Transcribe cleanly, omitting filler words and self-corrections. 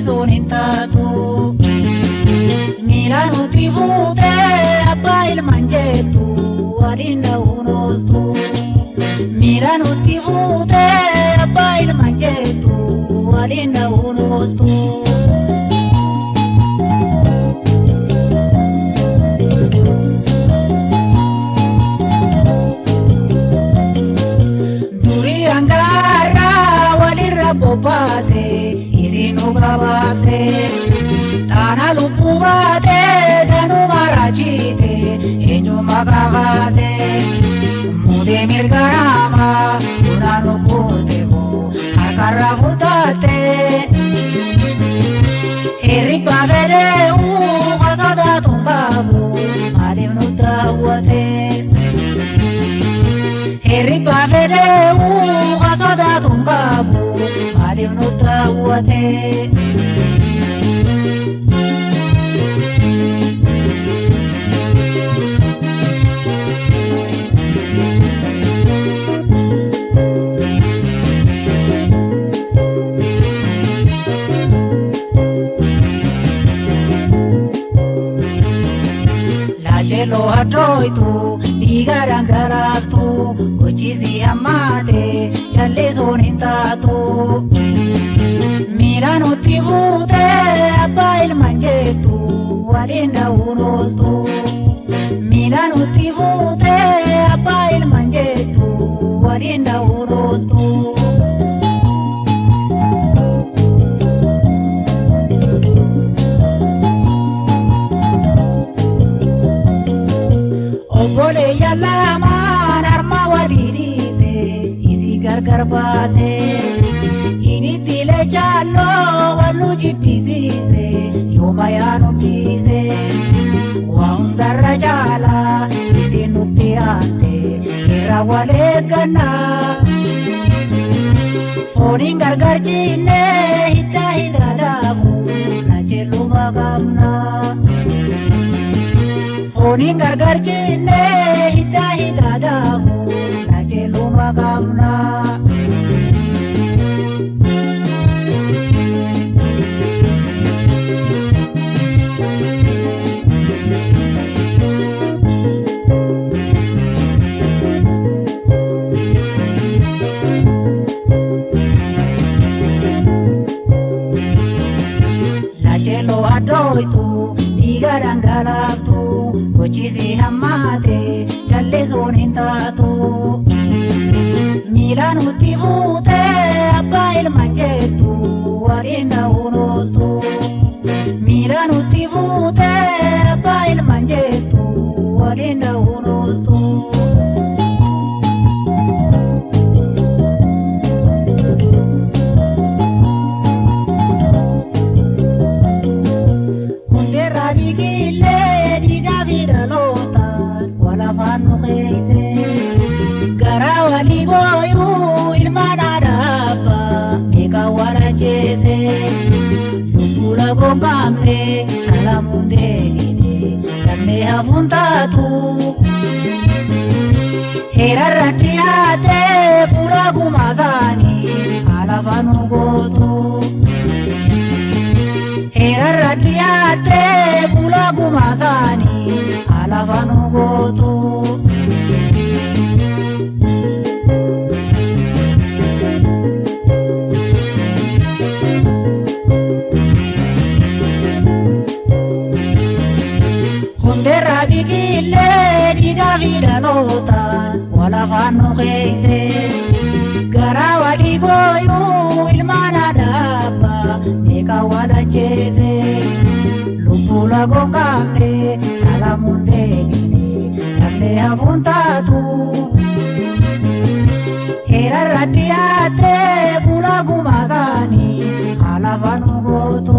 jallisuun hin taatu. Miila nuti fuutee abbaa ilmaan jettu waliin dha'uun ooltu. Miila nuti fuutee abbaa ilmaan jettu waliin dha'uun ooltu. Durii hangaarraa walirra bobbaase isinu gabaabse. Taana lubbuu baatee danuma raachite eenyuma kakaase. Mudee mirga namaa bunaan okkote moo harkarra furtaate. Hirribbaa fedhee'uu kasodaatu qabu maaliif nu daawwate. Hirribbaa fedhee'uu kasodaatu qabu maaliif nu daawwate. Lajello hadooytu dhiiga dhangalaaftu gochisi hammaate jallisuun hin taatu. Miila nuti fuutee abbaa ilmaan jettu waliin dha'uun ooltu. Miila nuti fuutee abbaa ilmaan jettu waliin dha'uun ooltu. Obboleeyyan lamaan harma walii dhiise isi gargar baase. Ibiddiilee jaalloo wal nu jibbisiise yooma yaa nu dhiise. Waa hundarra caalaa isin nutti aante irra wal eeggannaa. Fooniin gargar cinnee hiddaa hidhaadhaamu lajeelluma qabnaa. Fooniin gargar cinnee hiddaa hidhaadhaamu lajeelluma qabnaa. Lajello hadooytu dhiiga dhangalaaftu gochisi hammaate jallisuun hin taatu. Miila nuti fuutee abbaa ilmaan jettu waliin dha'uun ooltu. Miila nuti fuutee abbaa ilmaan jettu waliin dha'uun ooltu. Hundeerraa biqilee dhiigaa fi dhalootaan wal afaan nu keeyse. Garaa walii booyuu ilmaan aadaa abbaa meeqa wal ajjeese. Lubbuu lagoon qaamnee dhalamuun deebine kannee hafuun taatu. Heerarra dhiyaatee fuula gumaa isaanii haala faanuu gootu. Heerarra dhiyaatee fuula gumaa isaanii haala faanuu gootu. Hundeerraa biqilee dhiigaa fi dhalootaan wal afaan nu keeyse. Garaa walii booyuu ilmaan aadaa abbaa meeqa wal ajjeese. Lubbuu lagoon qaamnee dhalamuun deebine kannee hafuun taatu. Heerarra dhiyaatee fuula gumaa isaanii haala faanuu gootu.